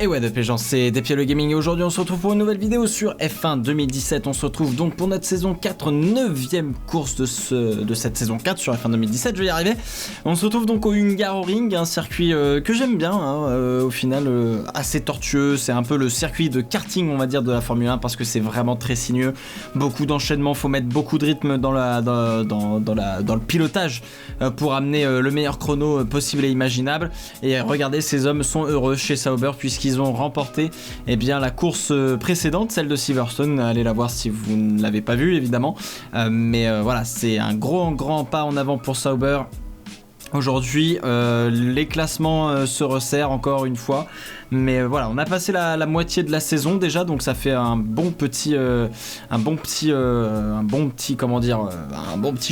Et ouais, les gens, c'est Despiel le Gaming et aujourd'hui on se retrouve pour une nouvelle vidéo sur F1 2017. On se retrouve donc pour notre saison 4, 9ème course de cette saison 4 sur F1 2017, je vais y arriver. On se retrouve donc au Hungaroring, un circuit que j'aime bien, au final assez tortueux. C'est un peu le circuit de karting, on va dire, de la Formule 1 parce que c'est vraiment très sinueux. Beaucoup d'enchaînements, faut mettre beaucoup de rythme dans le pilotage pour amener le meilleur chrono possible et imaginable. Et regardez, ces hommes sont heureux chez Sauber puisqu'ils ont remporté la course précédente, celle de Silverstone. Allez la voir si vous ne l'avez pas vue évidemment, mais voilà, c'est un grand pas en avant pour Sauber. Aujourd'hui, les classements se resserrent encore une fois, mais voilà, on a passé la moitié de la saison déjà, donc ça fait un bon petit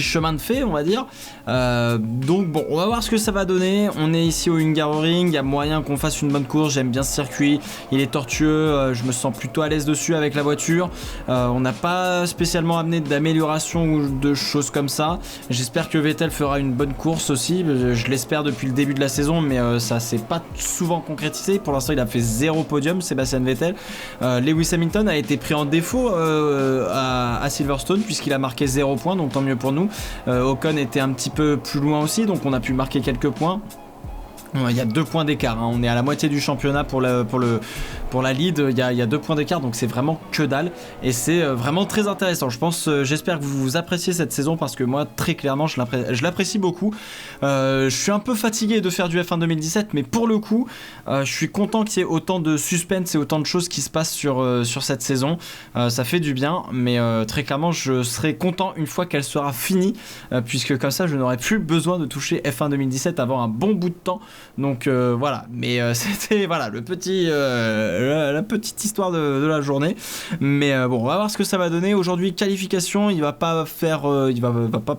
chemin de fait, on va dire. Donc bon, on va voir ce que ça va donner. On est ici au Hungaroring, il y a moyen qu'on fasse une bonne course. J'aime bien ce circuit, il est tortueux, je me sens plutôt à l'aise dessus avec la voiture. On n'a pas spécialement amené d'amélioration ou de choses comme ça. J'espère que Vettel fera une bonne course aussi. Je l'espère depuis le début de la saison, mais ça s'est pas souvent concrétisé. Pour l'instant, il a fait 0 podium, Sébastien Vettel. Lewis Hamilton a été pris en défaut à Silverstone puisqu'il a marqué 0 points, donc tant mieux pour nous. Ocon était un petit peu plus loin aussi, donc on a pu marquer quelques points. Il y a 2 points d'écart, hein. On est à la moitié du championnat pour la lead, il y a 2 points d'écart, donc c'est vraiment que dalle et c'est vraiment très intéressant. J'espère que vous appréciez cette saison parce que moi très clairement je l'apprécie beaucoup. Je suis un peu fatigué de faire du F1 2017, mais pour le coup je suis content qu'il y ait autant de suspense et autant de choses qui se passent sur cette saison. Ça fait du bien, mais très clairement je serai content une fois qu'elle sera finie, puisque comme ça je n'aurai plus besoin de toucher F1 2017 avant un bon bout de temps. Donc voilà, mais c'était voilà la petite histoire de la journée. Mais bon, on va voir ce que ça va donner. Aujourd'hui, qualification, il va pas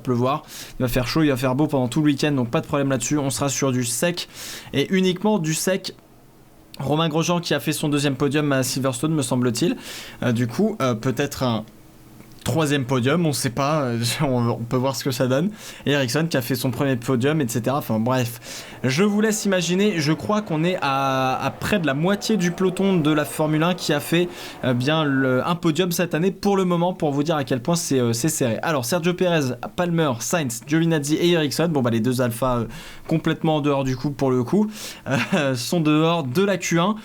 pleuvoir, il va faire chaud, il va faire beau pendant tout le week-end, donc pas de problème là-dessus. On sera sur du sec et uniquement du sec. Romain Grosjean qui a fait son 2e podium à Silverstone, me semble-t-il. Du coup, peut-être un 3e podium, on sait pas, on peut voir ce que ça donne. Et Ericsson qui a fait son 1er podium, etc. Enfin bref, je vous laisse imaginer. Je crois qu'on est à près de la moitié du peloton de la Formule 1 qui a fait un podium cette année pour le moment, pour vous dire à quel point c'est serré. Alors Sergio Perez, Palmer, Sainz, Giovinazzi et Ericsson, bon bah les 2 alphas complètement en dehors du coup pour le coup, sont dehors de la Q1.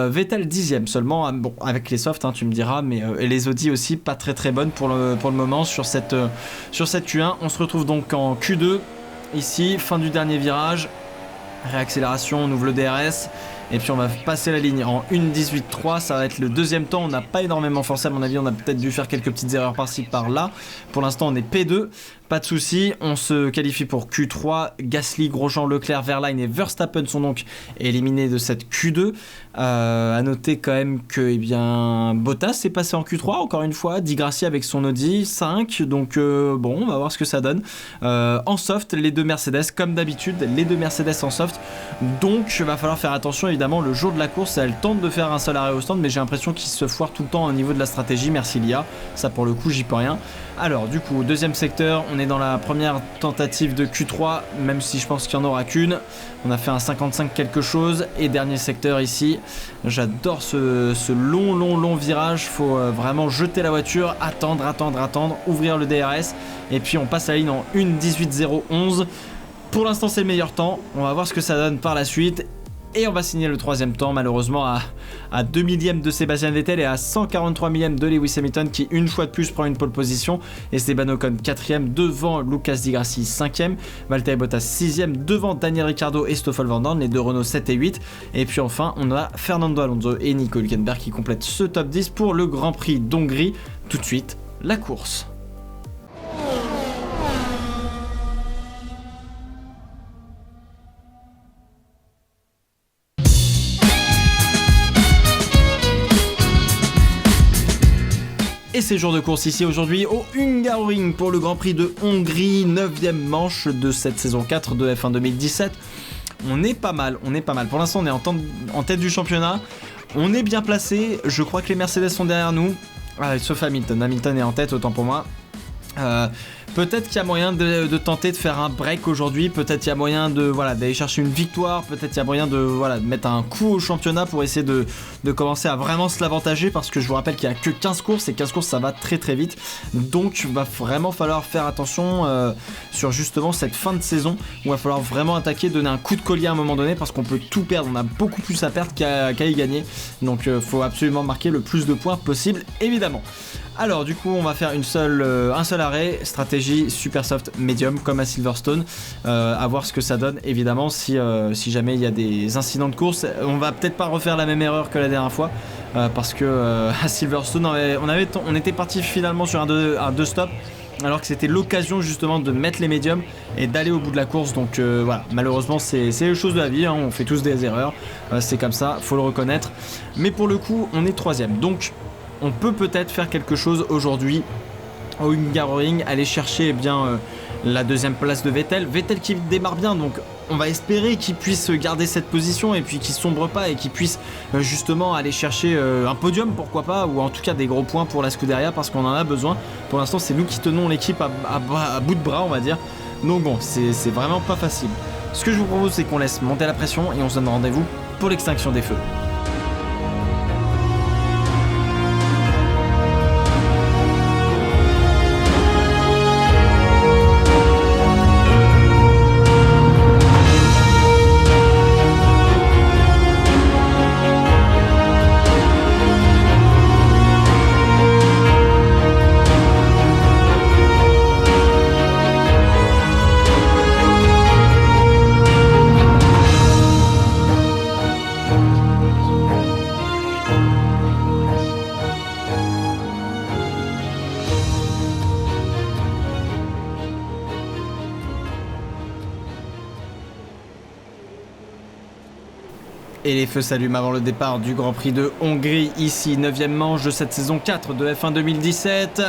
Vettel 10e seulement, bon avec les softs tu me diras, mais les Audi aussi pas très bonnes pour le moment sur cette Q1. On se retrouve donc en Q2 ici, fin du dernier virage, réaccélération, on ouvre le DRS et puis on va passer la ligne en 1.18.3. Ça va être le 2e temps. On n'a pas énormément forcé, à mon avis, on a peut-être dû faire quelques petites erreurs par-ci par-là. Pour l'instant on est P2, pas de souci. On se qualifie pour Q3. Gasly, Grosjean, Leclerc, Verlaine et Verstappen sont donc éliminés de cette Q2. À noter quand même que Bottas est passé en Q3 encore une fois, Di Grassi avec son Audi 5, donc bon, on va voir ce que ça donne. En soft, les 2 Mercedes comme d'habitude, les 2 Mercedes en soft, donc il va falloir faire attention évidemment le jour de la course. Elle tente de faire un seul arrêt au stand, mais j'ai l'impression qu'il se foire tout le temps au niveau de la stratégie. Merci Lia, ça pour le coup j'y peux rien. Alors du coup, 2e secteur, on est dans la première tentative de Q3, même si je pense qu'il n'y en aura qu'une. On a fait un 55 quelque chose. Et dernier secteur ici, j'adore ce long virage. Faut vraiment jeter la voiture, attendre, ouvrir le DRS et puis on passe la ligne en 1.18.011. Pour l'instant c'est le meilleur temps, on va voir ce que ça donne par la suite. Et on va signer le 3e temps, malheureusement à 2 millièmes de Sébastien Vettel et à 143 millièmes de Lewis Hamilton qui une fois de plus prend une pole position. Esteban Ocon 4e devant Lucas Di Grassi 5e, Valtteri Bottas 6e devant Daniel Ricciardo et Stoffel Van Dorn, les 2 Renault 7 et 8. Et puis enfin on a Fernando Alonso et Nico Hülkenberg qui complètent ce top 10 pour le Grand Prix d'Hongrie. Tout de suite, la course. Et c'est jour de course ici aujourd'hui au Hungaroring pour le Grand Prix de Hongrie, 9e manche de cette saison 4 de F1 2017. On est pas mal. Pour l'instant on est en tête du championnat, on est bien placé, je crois que les Mercedes sont derrière nous, sauf Hamilton est en tête, autant pour moi. Peut-être qu'il y a moyen de tenter de faire un break aujourd'hui, peut-être qu'il y a moyen d'aller chercher une victoire, peut-être qu'il y a moyen de mettre un coup au championnat pour essayer de commencer à vraiment se l'avantager, parce que je vous rappelle qu'il n'y a que 15 courses et 15 courses ça va très très vite, donc il va vraiment falloir faire attention sur justement cette fin de saison où il va falloir vraiment attaquer, donner un coup de collier à un moment donné, parce qu'on peut tout perdre, on a beaucoup plus à perdre qu'à y gagner, donc faut absolument marquer le plus de points possible évidemment. Alors du coup on va faire un seul arrêt, stratégie super soft medium comme à Silverstone, à voir ce que ça donne évidemment si jamais il y a des incidents de course. On va peut-être pas refaire la même erreur que la dernière fois, parce que à Silverstone on était parti finalement sur un deux stop, alors que c'était l'occasion justement de mettre les médiums et d'aller au bout de la course, donc voilà, malheureusement c'est les choses de la vie, hein, on fait tous des erreurs, c'est comme ça, faut le reconnaître, mais pour le coup on est 3ème, donc on peut peut-être faire quelque chose aujourd'hui au Hungaroring, aller chercher la 2ème place de Vettel qui démarre bien, donc on va espérer qu'il puisse garder cette position et puis qu'il sombre pas et qu'il puisse justement aller chercher un podium, pourquoi pas, ou en tout cas des gros points pour la Scuderia, parce qu'on en a besoin. Pour l'instant c'est nous qui tenons l'équipe à bout de bras, on va dire, donc bon, c'est vraiment pas facile. Ce que je vous propose, c'est qu'on laisse monter la pression et on se donne rendez-vous pour l'extinction des feux. Et les feux s'allument avant le départ du Grand Prix de Hongrie, ici 9ème manche de cette saison 4 de F1 2017.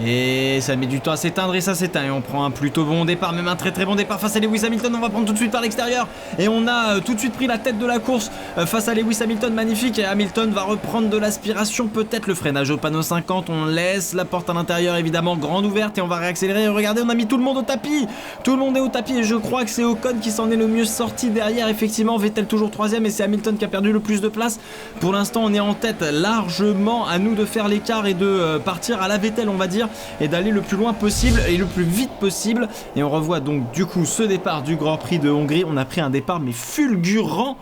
Et ça met du temps à s'éteindre et ça s'éteint, et on prend un plutôt bon départ, même un très très bon départ face à Lewis Hamilton. On va prendre tout de suite par l'extérieur et on a tout de suite pris la tête de la course face à Lewis Hamilton, magnifique, et Hamilton va reprendre de l'aspiration, peut-être le freinage au panneau 50, on laisse la porte à l'intérieur évidemment grande ouverte et on va réaccélérer. Regardez, on a mis tout le monde au tapis, tout le monde est au tapis, et je crois que c'est Ocon qui s'en est le mieux sorti derrière, effectivement. Vettel toujours 3ème et c'est Hamilton qui a perdu le plus de place. Pour l'instant on est en tête largement, à nous de faire l'écart et de partir à la Vettel, on va dire, et d'aller le plus loin possible et le plus vite possible. Et on revoit donc du coup ce départ du Grand Prix de Hongrie. On a pris un départ mais fulgurant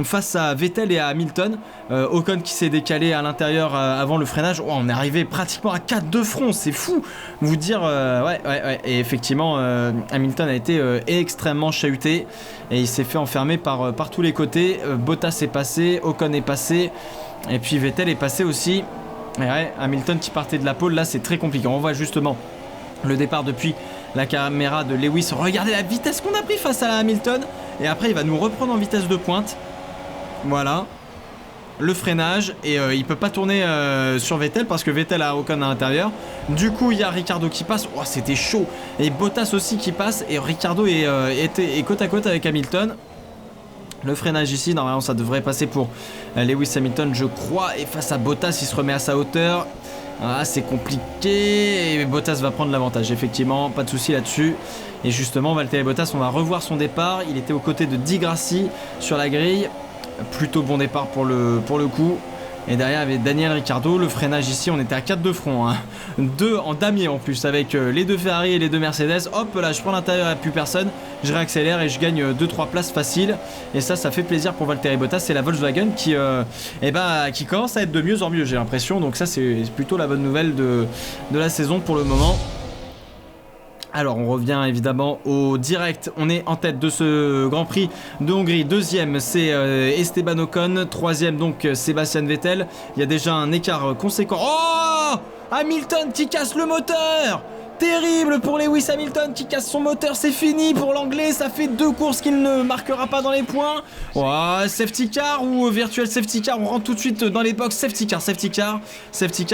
face à Vettel et à Hamilton. Ocon qui s'est décalé à l'intérieur avant le freinage. Oh, on est arrivé pratiquement à 4 de front, c'est fou vous dire. Ouais. Et effectivement Hamilton a été extrêmement chahuté et il s'est fait enfermer par tous les côtés. Bottas est passé, Ocon est passé, et puis Vettel est passé aussi. Et ouais, Hamilton qui partait de la pole, là c'est très compliqué. On voit justement le départ depuis la caméra de Lewis. Regardez la vitesse qu'on a pris face à Hamilton, et après il va nous reprendre en vitesse de pointe. Voilà, le freinage, et il peut pas tourner sur Vettel parce que Vettel a Ocon à l'intérieur. Du coup il y a Ricciardo qui passe, oh, c'était chaud, et Bottas aussi qui passe, et Ricciardo est côte à côte avec Hamilton. Le freinage ici, normalement ça devrait passer pour Lewis Hamilton, je crois, et face à Bottas il se remet à sa hauteur. Ah, c'est compliqué, et Bottas va prendre l'avantage, effectivement, pas de souci là-dessus. Et justement Valtteri Bottas, on va revoir son départ, il était aux côtés de Di Grassi sur la grille. Plutôt bon départ pour le coup. Et derrière il y avait Daniel Ricciardo. Le freinage ici, on était à 4 de front, hein. 2 en damier en plus, avec les 2 Ferrari et les 2 Mercedes. Hop là, je prends l'intérieur, il n'y a plus personne, je réaccélère et je gagne 2-3 places faciles. Et ça fait plaisir pour Valtteri Bottas. C'est la Volkswagen qui commence à être de mieux en mieux, j'ai l'impression. Donc ça c'est plutôt la bonne nouvelle de la saison pour le moment. Alors on revient évidemment au direct, on est en tête de ce Grand Prix de Hongrie. 2ème c'est Esteban Ocon, 3ème donc Sébastien Vettel. Il y a déjà un écart conséquent. Oh, Hamilton qui casse le moteur! Terrible pour Lewis Hamilton qui casse son moteur, c'est fini pour l'anglais, ça fait 2 courses qu'il ne marquera pas dans les points. Oh, safety car ou virtual safety car, on rentre tout de suite dans les box. Safety car,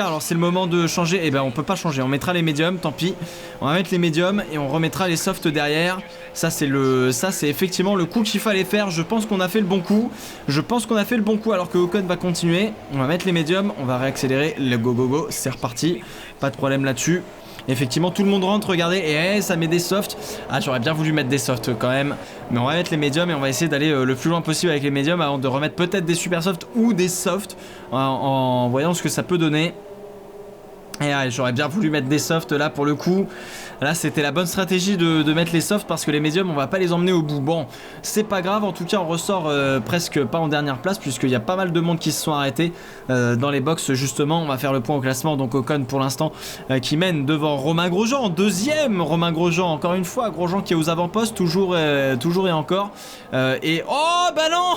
alors c'est le moment de changer. Eh ben on peut pas changer, on mettra les médiums, tant pis. On va mettre les médiums et on remettra les softs derrière. Ça c'est effectivement le coup qu'il fallait faire. Je pense qu'on a fait le bon coup. Alors que Ocon va continuer. On va mettre les médiums, on va réaccélérer, le go, c'est reparti. Pas de problème là-dessus. Effectivement, tout le monde rentre, regardez, et ça met des softs. Ah, j'aurais bien voulu mettre des softs quand même. Mais on va mettre les médiums et on va essayer d'aller le plus loin possible avec les médiums avant de remettre peut-être des super softs ou des softs en voyant ce que ça peut donner. Et ouais, j'aurais bien voulu mettre des softs là pour le coup. Là c'était la bonne stratégie de mettre les softs parce que les médiums on va pas les emmener au bout. Bon, c'est pas grave, en tout cas on ressort presque pas en dernière place puisqu'il y a pas mal de monde qui se sont arrêtés dans les box justement. On va faire le point au classement, donc Ocon pour l'instant qui mène devant Romain Grosjean. Deuxième Romain Grosjean, encore une fois Grosjean qui est aux avant-postes toujours et encore. Et oh bah non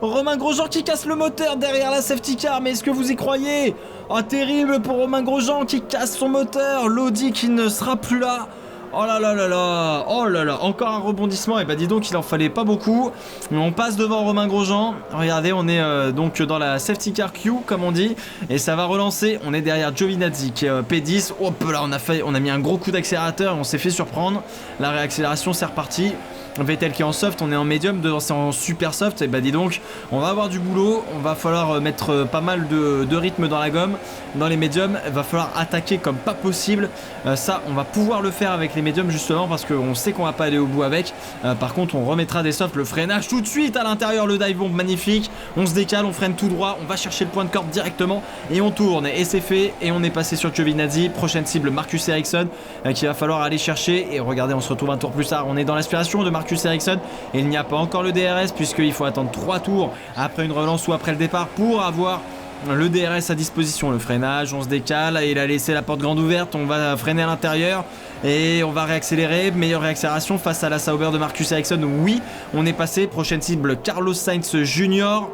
Romain Grosjean qui casse le moteur derrière la safety car, mais est-ce que vous y croyez? Oh terrible pour Romain Grosjean qui casse son moteur, l'Audi qui ne sera plus là. Oh là là là là, oh là là, encore un rebondissement, et bah dis donc il en fallait pas beaucoup. Mais on passe devant Romain Grosjean, regardez on est donc dans la safety car queue comme on dit, et ça va relancer, on est derrière Giovinazzi qui est P10, hop là on a mis un gros coup d'accélérateur et on s'est fait surprendre, la réaccélération c'est reparti. Vettel qui est en soft, on est en médium, devant c'est en super soft, et bah dis donc on va avoir du boulot, on va falloir mettre pas mal de rythme dans la gomme, dans les médiums, il va falloir attaquer comme pas possible, ça on va pouvoir le faire avec les médiums justement parce qu'on sait qu'on va pas aller au bout avec, par contre on remettra des softs, le freinage tout de suite à l'intérieur, le dive bomb magnifique, on se décale, on freine tout droit, on va chercher le point de corde directement et on tourne et c'est fait et on est passé sur Giovinazzi, prochaine cible Marcus Ericsson qu'il va falloir aller chercher et regardez on se retrouve un tour plus tard, on est dans l'aspiration de Marcus Ericsson et il n'y a pas encore le DRS puisqu'il faut attendre 3 tours après une relance ou après le départ pour avoir le DRS à disposition. Le freinage, on se décale, il a laissé la porte grande ouverte, on va freiner à l'intérieur et on va réaccélérer, meilleure réaccélération face à la Sauber de Marcus Ericsson. Oui, on est passé, prochaine cible Carlos Sainz Jr.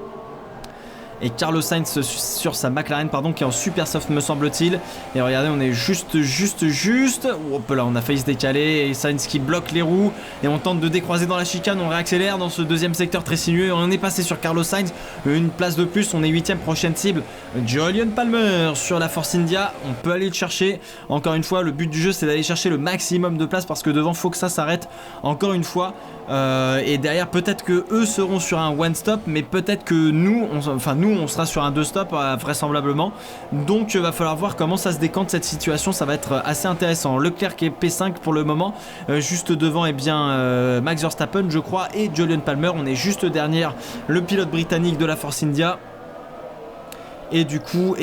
Et Carlos Sainz sur sa McLaren pardon, qui est en super soft me semble-t-il. Et regardez on est juste. Hop là on a failli se décaler et Sainz qui bloque les roues et on tente de décroiser dans la chicane, on réaccélère dans ce deuxième secteur très sinueux. On est passé sur Carlos Sainz, une place de plus, on est 8ème, prochaine cible Jolyon Palmer sur la Force India. On peut aller le chercher, encore une fois le but du jeu c'est d'aller chercher le maximum de place parce que devant faut que ça s'arrête encore une fois. Et derrière peut-être que eux seront sur un one stop mais peut-être que nous on sera sur un 2 stop vraisemblablement, donc il va falloir voir comment ça se décante cette situation, ça va être assez intéressant. Leclerc qui est P5 pour le moment, juste devant Max Verstappen je crois et Jolyon Palmer, on est juste derrière le pilote britannique de la Force India. Et du coup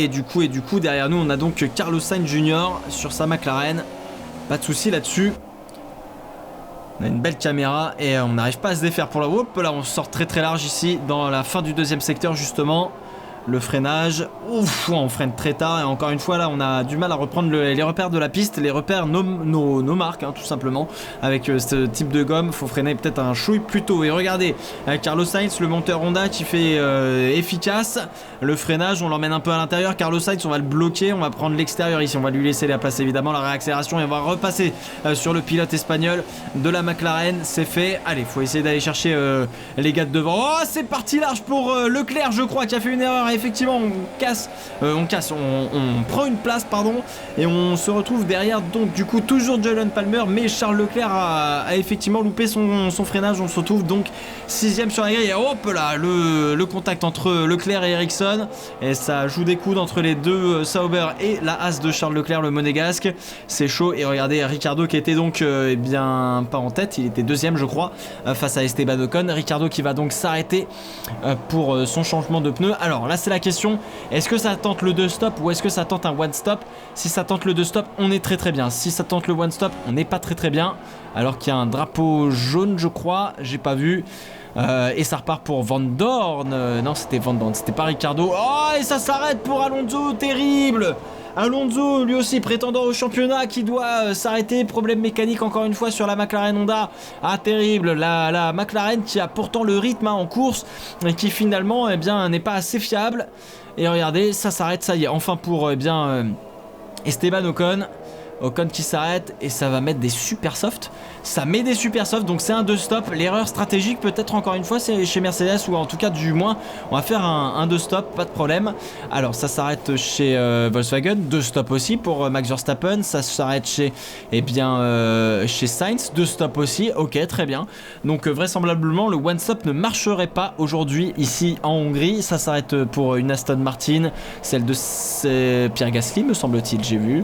derrière nous on a donc Carlos Sainz Jr. sur sa McLaren, pas de souci là-dessus. On a une belle caméra et on n'arrive pas à se défaire pour la whoop. Là on sort très très large ici dans la fin du deuxième secteur justement. Le freinage, ouf, on freine très tard et encore une fois là on a du mal à reprendre les repères de la piste, les repères nos marques tout simplement. Avec ce type de gomme, faut freiner peut-être un chouille plus tôt. Et regardez, Carlos Sainz, le monteur Honda qui fait efficace. Le freinage, on l'emmène un peu à l'intérieur. Carlos Sainz, on va le bloquer, on va prendre l'extérieur ici, on va lui laisser la place évidemment, la réaccélération et on va repasser sur le pilote espagnol de la McLaren. C'est fait, allez, faut essayer d'aller chercher les gars de devant. Oh, c'est parti large pour Leclerc je crois qui a fait une erreur. Effectivement on prend une place pardon et on se retrouve derrière donc du coup toujours Jolyon Palmer mais Charles Leclerc a effectivement loupé son freinage. On se retrouve donc 6ème sur la grille et hop là le contact entre Leclerc et Ericsson et ça joue des coudes entre les deux Sauber et la Haas de Charles Leclerc le monégasque. C'est chaud et regardez Ricciardo qui était donc bien pas en tête, il était 2ème je crois face à Esteban Ocon. Ricciardo qui va donc s'arrêter pour son changement de pneu. Alors là c'est la question, est-ce que ça tente le 2 stop ou est-ce que ça tente un one stop? Si ça tente le 2 stop on est très très bien, si ça tente le one stop on n'est pas très très bien, alors qu'il y a un drapeau jaune je crois, j'ai pas vu. Et ça repart pour Van Dorn, non c'était Van Dorn, c'était pas Ricciardo. Oh et ça s'arrête pour Alonso, terrible. Alonso lui aussi prétendant au championnat qui doit s'arrêter, problème mécanique encore une fois sur la McLaren Honda. Ah terrible, la McLaren qui a pourtant le rythme en course et qui finalement n'est pas assez fiable. Et regardez ça s'arrête, ça y est enfin pour Esteban Ocon qui s'arrête et ça va mettre des super softs. Ça met des super softs donc c'est un 2 stop. L'erreur stratégique peut-être encore une fois c'est chez Mercedes ou en tout cas du moins on va faire un 2 stop, pas de problème. Alors ça s'arrête chez Volkswagen, 2 stop aussi pour Max Verstappen. Ça s'arrête chez Sainz, 2 stop aussi, ok très bien. Donc vraisemblablement le one stop ne marcherait pas aujourd'hui ici en Hongrie. Ça s'arrête pour une Aston Martin, celle de Pierre Gasly me semble-t-il, j'ai vu.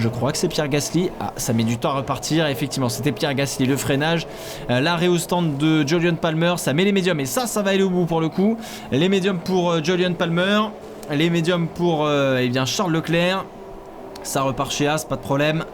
Je crois que c'est Pierre Gasly. Ah, ça met du temps à repartir. Effectivement, c'était Pierre Gasly, le freinage. L'arrêt au stand de Jolyon Palmer, ça met les médiums. Et ça va aller au bout pour le coup. Les médiums pour Jolyon Palmer. Les médiums pour eh bien Charles Leclerc. Ça repart chez As, pas de problème.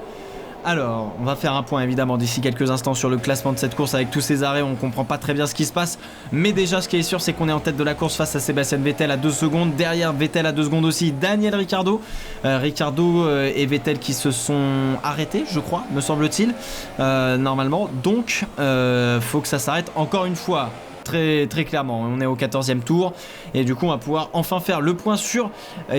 Alors, on va faire un point évidemment d'ici quelques instants sur le classement de cette course avec tous ces arrêts. On comprend pas très bien ce qui se passe. Mais déjà, ce qui est sûr, c'est qu'on est en tête de la course face à Sébastien Vettel à 2 secondes. Derrière Vettel à 2 secondes aussi, Daniel Ricciardo. Ricciardo et Vettel qui se sont arrêtés, je crois, me semble-t-il, normalement. Donc, faut que ça s'arrête encore une fois. Très, très clairement, on est au 14e tour et du coup on va pouvoir enfin faire le point sur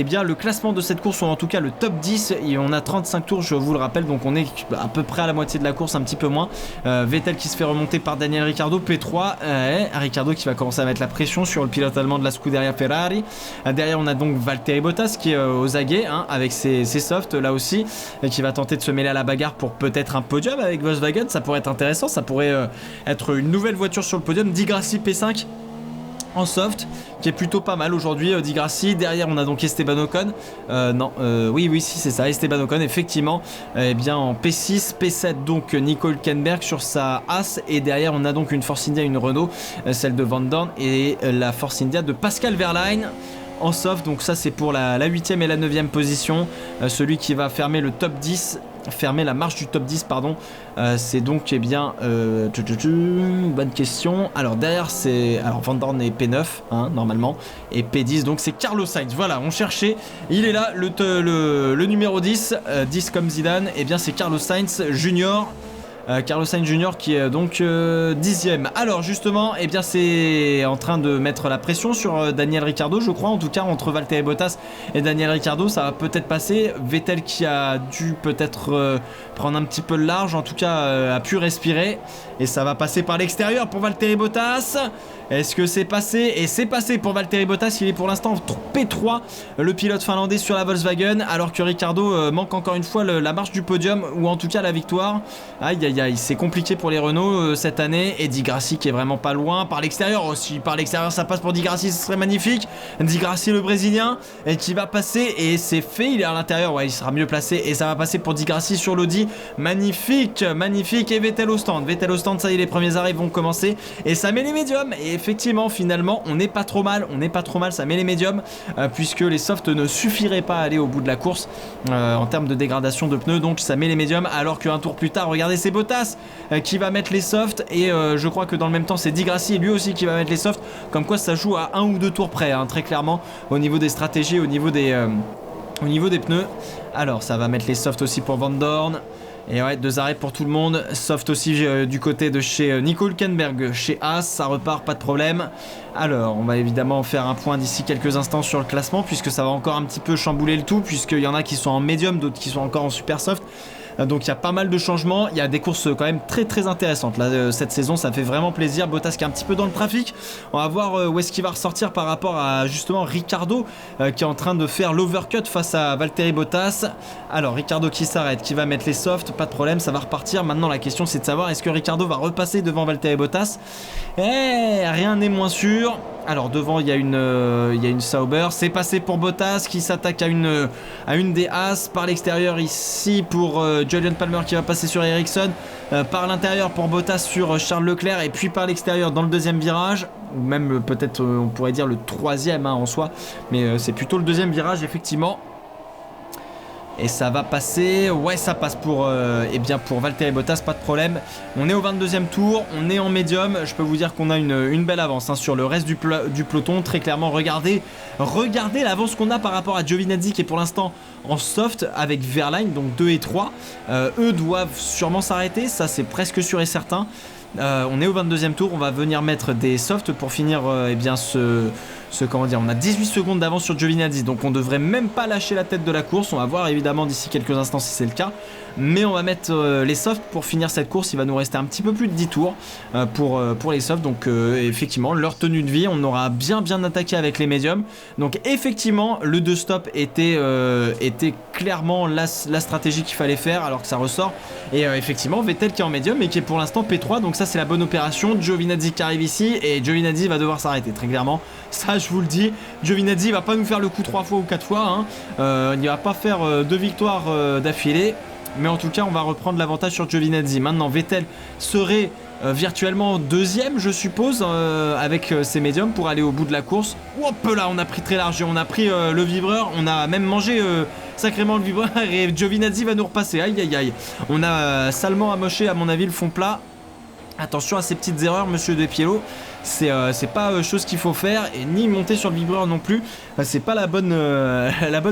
bien, le classement de cette course, ou en tout cas le top 10, et on a 35 tours, je vous le rappelle, donc on est à peu près à la moitié de la course, un petit peu moins. Vettel qui se fait remonter par Daniel Ricciardo, P3, Ricciardo qui va commencer à mettre la pression sur le pilote allemand de la Scuderia Ferrari. Derrière on a donc Valtteri Bottas qui est aux aguets avec ses softs là aussi, et qui va tenter de se mêler à la bagarre pour peut-être un podium avec Volkswagen. Ça pourrait être intéressant, ça pourrait être une nouvelle voiture sur le podium. Di Grassi P5 en soft, qui est plutôt pas mal aujourd'hui, Di Grassi. Derrière on a donc Esteban Ocon, oui si c'est ça, Esteban Ocon effectivement, bien en P6, P7 donc Nico Hülkenberg sur sa As, et derrière on a donc une Force India, une Renault, celle de Van Dorn, et la Force India de Pascal Wehrlein en soft. Donc ça c'est pour la 8e et la 9e position. Celui qui va fermer le top 10, fermer la marche du top 10 pardon, c'est donc bien bonne question. Alors derrière c'est, alors Van Dorn est P9 normalement, et P10 donc c'est Carlos Sainz. Voilà, on cherchait, il est là le numéro 10, 10 comme Zidane, et bien c'est Carlos Sainz Junior. Carlos Sainz Junior qui est donc 10e. Alors justement, eh bien c'est en train de mettre la pression sur Daniel Ricciardo, je crois, en tout cas entre Valtteri Bottas et Daniel Ricciardo, ça va peut-être passer. Vettel qui a dû peut-être prendre un petit peu le large, en tout cas a pu respirer, et ça va passer par l'extérieur pour Valtteri Bottas. Est-ce que c'est passé? Et c'est passé pour Valtteri Bottas, il est pour l'instant P3, le pilote finlandais sur la Volkswagen, alors que Ricciardo manque encore une fois la marche du podium, ou en tout cas la victoire. Aïe aïe aïe, c'est compliqué pour les Renault cette année, et Di Grassi qui est vraiment pas loin, par l'extérieur aussi, par l'extérieur ça passe pour Di Grassi, ce serait magnifique. Di Grassi le Brésilien, et qui va passer, et c'est fait, il est à l'intérieur, ouais il sera mieux placé, et ça va passer pour Di Grassi sur l'Audi, magnifique, magnifique. Et Vettel au stand, ça y est, les premiers arrêts vont commencer, et ça met les médiums, et effectivement finalement on n'est pas trop mal, ça met les médiums, puisque les softs ne suffiraient pas à aller au bout de la course en termes de dégradation de pneus, donc ça met les médiums, alors qu'un tour plus tard, regardez, c'est Bottas qui va mettre les softs, et je crois que dans le même temps c'est Di Grassi lui aussi qui va mettre les softs, comme quoi ça joue à 1 ou 2 tours près, très clairement, au niveau des stratégies, au niveau des pneus. Alors ça va mettre les softs aussi pour Van Dorn. Et ouais, 2 arrêts pour tout le monde. Soft aussi du côté de chez Nico Hülkenberg, chez As, ça repart, pas de problème. Alors, on va évidemment faire un point d'ici quelques instants sur le classement, puisque ça va encore un petit peu chambouler le tout, puisqu'il y en a qui sont en médium, d'autres qui sont encore en super soft. Donc il y a pas mal de changements, il y a des courses quand même très très intéressantes là cette saison, ça fait vraiment plaisir. Bottas qui est un petit peu dans le trafic, on va voir où est-ce qu'il va ressortir par rapport à justement Ricciardo qui est en train de faire l'overcut face à Valtteri Bottas. Alors Ricciardo qui s'arrête, qui va mettre les softs, pas de problème, ça va repartir. Maintenant la question c'est de savoir, est-ce que Ricciardo va repasser devant Valtteri Bottas? Rien n'est moins sûr. Alors devant il y a une Sauber, c'est passé pour Bottas qui s'attaque à une des As, par l'extérieur ici pour Jolyon Palmer qui va passer sur Ericsson, par l'intérieur pour Bottas sur Charles Leclerc, et puis par l'extérieur dans le deuxième virage, ou même peut-être on pourrait dire le troisième en soi, mais c'est plutôt le deuxième virage effectivement. Et ça va passer, ouais ça passe pour Valtteri Bottas, pas de problème. On est au 22e tour, on est en médium, je peux vous dire qu'on a une belle avance sur le reste du peloton, très clairement. Regardez l'avance qu'on a par rapport à Giovinazzi qui est pour l'instant en soft avec Wehrlein, donc 2 et 3. Eux doivent sûrement s'arrêter, ça c'est presque sûr et certain. On est au 22e tour, on va venir mettre des softs pour finir comment dire, on a 18 secondes d'avance sur Giovinazzi, donc on devrait même pas lâcher la tête de la course. On va voir évidemment d'ici quelques instants si c'est le cas, mais on va mettre les softs pour finir cette course. Il va nous rester un petit peu plus de 10 tours pour les softs, donc effectivement leur tenue de vie, on aura bien attaqué avec les médiums. Donc effectivement le 2 stop était clairement la stratégie qu'il fallait faire, alors que ça ressort. Et effectivement Vettel qui est en médium et qui est pour l'instant P3, donc ça c'est la bonne opération. Giovinazzi qui arrive ici, et Giovinazzi va devoir s'arrêter très clairement, ça je vous le dis. Giovinazzi va pas nous faire le coup 3 fois ou 4 fois, hein. Il va pas faire 2 victoires d'affilée, mais en tout cas on va reprendre l'avantage sur Giovinazzi. Maintenant Vettel serait virtuellement deuxième, je suppose, avec ses médiums pour aller au bout de la course. Hop là, on a pris très large, on a pris le vibreur, on a même mangé sacrément le vibreur et Giovinazzi va nous repasser. Aïe aïe aïe, on a salement amoché à mon avis le fond plat. Attention à ces petites erreurs, monsieur De Piero, c'est pas chose qu'il faut faire, et ni monter sur le vibreur non plus, c'est pas la bonne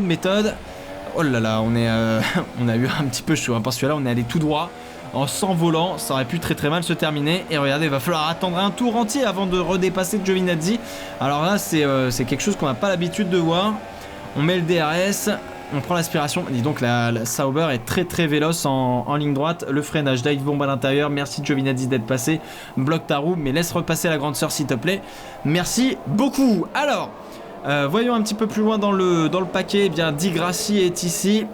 méthode. Oh là là, on a eu un petit peu chaud, hein, parce que là on est allé tout droit. En s'envolant, ça aurait pu très très mal se terminer. Et regardez, il va falloir attendre un tour entier avant de redépasser Giovinazzi. Alors là, c'est quelque chose qu'on n'a pas l'habitude de voir. On met le DRS, on prend l'aspiration. Dis donc, la Sauber est très très véloce en ligne droite. Le freinage, dive bomb à l'intérieur. Merci Giovinazzi d'être passé. Bloque ta roue, mais laisse repasser la grande sœur s'il te plaît. Merci beaucoup. Alors, voyons un petit peu plus loin dans le paquet. Eh bien, Di Grassi est ici.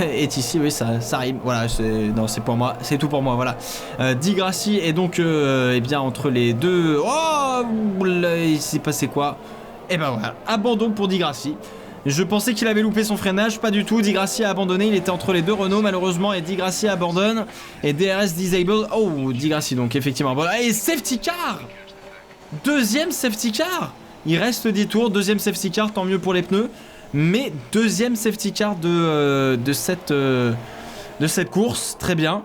Est ici, oui, ça rime. Voilà, c'est pour moi, c'est tout pour moi. Voilà. Di Grassi est donc, eh bien, entre les deux. Oh, là, il s'est passé quoi? Et ben voilà, abandon pour Di Grassi. Je pensais qu'il avait loupé son freinage, pas du tout. Di Grassi a abandonné, il était entre les deux Renault malheureusement, et Di Grassi abandonne. Et DRS disable. Oh, Di Grassi donc effectivement. Bon, et safety car. Deuxième safety car. Il reste 10 tours, deuxième safety car, tant mieux pour les pneus. Mais deuxième safety car de cette course, très bien.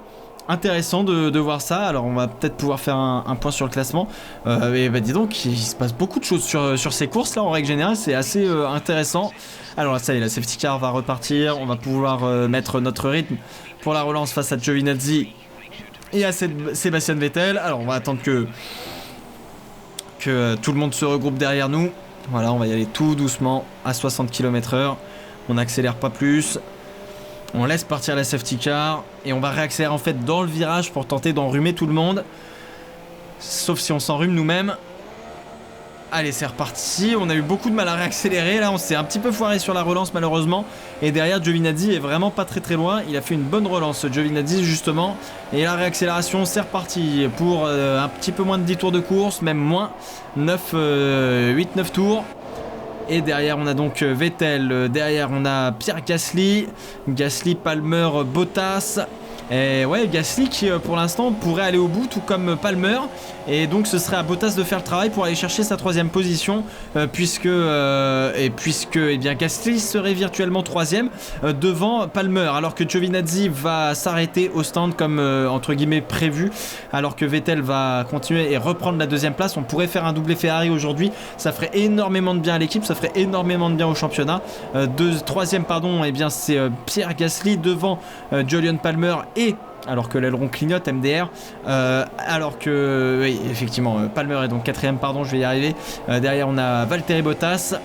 Intéressant de voir ça. Alors on va peut-être pouvoir faire un point sur le classement. Et bah dis donc, il se passe beaucoup de choses sur ces courses là en règle générale, c'est assez intéressant. Alors ça y est, la safety car va repartir. On va pouvoir mettre notre rythme pour la relance face à Giovinazzi et à Sébastien Vettel. Alors on va attendre que tout le monde se regroupe derrière nous. Voilà, on va y aller tout doucement à 60 km/h. On n'accélère pas plus. On laisse partir la safety car et on va réaccélérer en fait dans le virage pour tenter d'enrhumer tout le monde. Sauf si on s'enrhume nous-mêmes. Allez, c'est reparti. On a eu beaucoup de mal à réaccélérer. Là, on s'est un petit peu foiré sur la relance malheureusement. Et derrière, Giovinazzi est vraiment pas très très loin. Il a fait une bonne relance, Giovinazzi justement. Et la réaccélération, c'est reparti pour un petit peu moins de 10 tours de course, même moins. 8-9 tours. Et derrière on a donc Vettel, derrière on a Pierre Gasly, Palmer, Bottas. Et ouais, Gasly qui pour l'instant pourrait aller au bout tout comme Palmer. Et donc ce serait à Bottas de faire le travail pour aller chercher sa 3ème position, puisque eh bien, Gasly serait virtuellement 3ème devant Palmer, alors que Giovinazzi va s'arrêter au stand comme entre guillemets prévu, alors que Vettel va continuer et reprendre la 2ème place. On pourrait faire un doublé Ferrari aujourd'hui, ça ferait énormément de bien à l'équipe, ça ferait énormément de bien au championnat. 3ème pardon, eh bien c'est Pierre Gasly devant Jolyon Palmer et alors que l'aileron clignote MDR, alors que oui effectivement Palmer est donc 4ème, pardon, je vais y arriver. Derrière on a Valtteri Bottas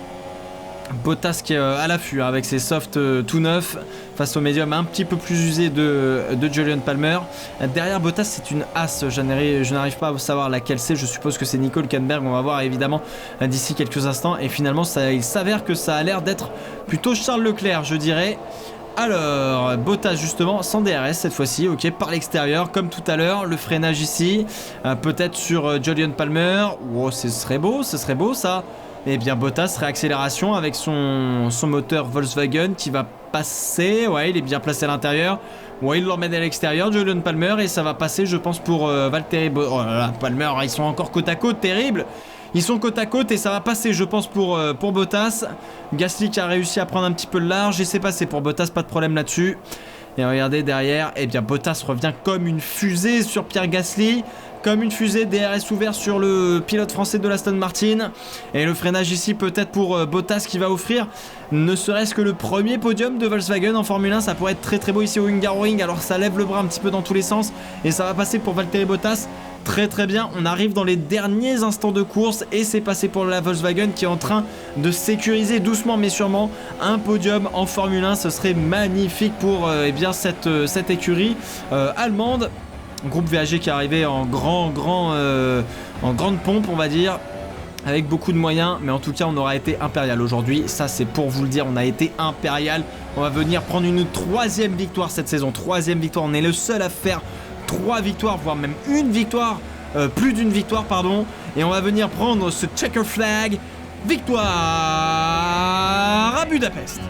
qui est à l'affût avec ses softs tout neufs face au médium un petit peu plus usé de Jolyon Palmer. Derrière Bottas c'est une As, je n'arrive pas à savoir laquelle c'est, je suppose que c'est Nico Hülkenberg, on va voir évidemment d'ici quelques instants. Et finalement il s'avère que ça a l'air d'être plutôt Charles Leclerc, je dirais. Alors, Bottas justement, sans DRS cette fois-ci, ok, par l'extérieur, comme tout à l'heure, le freinage ici, peut-être sur Jolyon Palmer, oh, ce serait beau ça. Et bien Bottas, réaccélération avec son moteur Volkswagen qui va passer, ouais, il est bien placé à l'intérieur, ouais, il l'emmène à l'extérieur, Jolyon Palmer, et ça va passer je pense pour Valtteri oh là là, Palmer, ils sont encore côte à côte, terrible. Ils sont côte à côte et ça va passer je pense pour Bottas. Gasly qui a réussi à prendre un petit peu le large et c'est passé pour Bottas, pas de problème là-dessus. Et regardez derrière, et bien Bottas revient comme une fusée sur Pierre Gasly. Comme une fusée, DRS ouvert sur le pilote français de l'Aston Martin. Et le freinage ici peut-être pour Bottas qui va offrir ne serait-ce que le premier podium de Volkswagen en Formule 1. Ça pourrait être très très beau ici au Hungaroring. Alors ça lève le bras un petit peu dans tous les sens. Et ça va passer pour Valtteri Bottas. Très très bien, on arrive dans les derniers instants de course et c'est passé pour la Volkswagen qui est en train de sécuriser doucement mais sûrement un podium en Formule 1. Ce serait magnifique pour eh bien cette écurie allemande. Groupe VAG qui est arrivé en grande pompe on va dire, avec beaucoup de moyens, mais en tout cas on aura été impérial aujourd'hui, ça c'est pour vous le dire, on a été impérial. On va venir prendre une 3ème victoire cette saison, 3ème victoire, on est le seul à faire 3 victoires, voire même une victoire plus d'une victoire, pardon. Et on va venir prendre ce checker flag. Victoire à Budapest.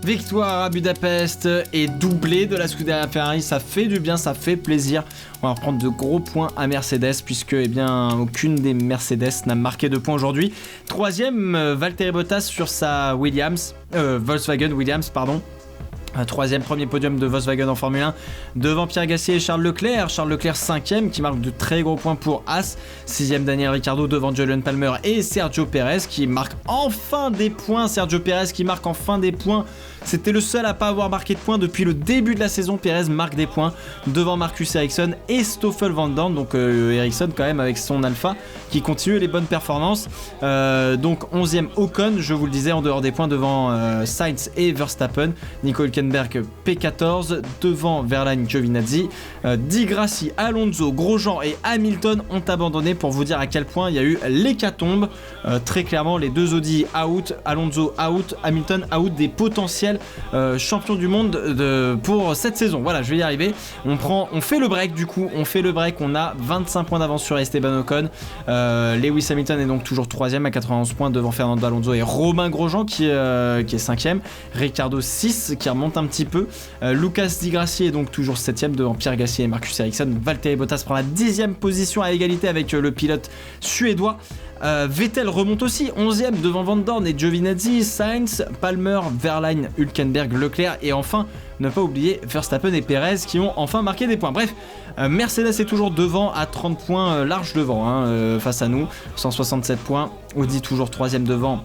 Victoire à Budapest et doublé de la Scuderia Ferrari, ça fait du bien, ça fait plaisir. On va reprendre de gros points à Mercedes puisque aucune des Mercedes n'a marqué de points aujourd'hui. Troisième, Valtteri Bottas sur sa Volkswagen Williams, pardon. Troisième, premier podium de Volkswagen en Formule 1 devant Pierre Gasly et Charles Leclerc. Charles Leclerc 5ème qui marque de très gros points pour Haas. 6ème Daniel Ricciardo devant Julian Palmer et Sergio Perez qui marque enfin des points. Sergio Perez qui marque enfin des points. C'était le seul à pas avoir marqué de points depuis le début de la saison. Perez marque des points devant Marcus Ericsson et Stoffel Van Dorn. Donc Ericsson quand même avec son Alpha qui continue les bonnes performances. Donc 11ème Ocon, je vous le disais, en dehors des points devant Sainz et Verstappen. Nico Hülkenberg P14 devant Verlaine, Giovinazzi. Di Grassi, Alonso, Grosjean et Hamilton ont abandonné pour vous dire à quel point il y a eu l'hécatombe. Très clairement, les deux Audi out, Alonso out, Hamilton out, des potentiels champions du monde pour cette saison. Voilà, je vais y arriver. On fait le break du coup, on a 25 points d'avance sur Esteban Ocon. Lewis Hamilton est donc toujours 3ème à 91 points devant Fernando Alonso et Romain Grosjean qui est 5ème. Ricciardo 6 qui remonte un petit peu. Lucas Di Grassi est donc toujours 7ème devant Pierre Gasly et Marcus Ericsson. Valtteri Bottas prend la 10ème position à égalité avec le pilote suédois. Vettel remonte aussi 11ème devant Van Dorn et Giovinazzi, Sainz, Palmer, Verlaine, Hülkenberg, Leclerc et enfin ne pas oublier Verstappen et Perez qui ont enfin marqué des points. Bref, Mercedes est toujours devant à 30 points large devant face à nous, 167 points. Audi toujours 3ème devant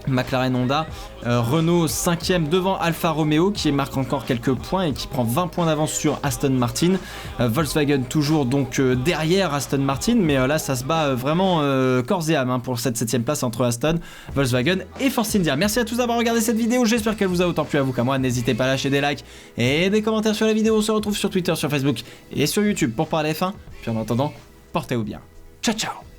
McLaren Honda, Renault 5ème devant Alfa Romeo qui marque encore quelques points et qui prend 20 points d'avance sur Aston Martin. Volkswagen toujours donc derrière Aston Martin, mais là ça se bat vraiment corps et âme pour cette 7ème place entre Aston, Volkswagen et Force India. Merci à tous d'avoir regardé cette vidéo, j'espère qu'elle vous a autant plu à vous qu'à moi. N'hésitez pas à lâcher des likes et des commentaires sur la vidéo. On se retrouve sur Twitter, sur Facebook et sur YouTube pour parler F1. Puis en attendant, portez-vous bien. Ciao ciao.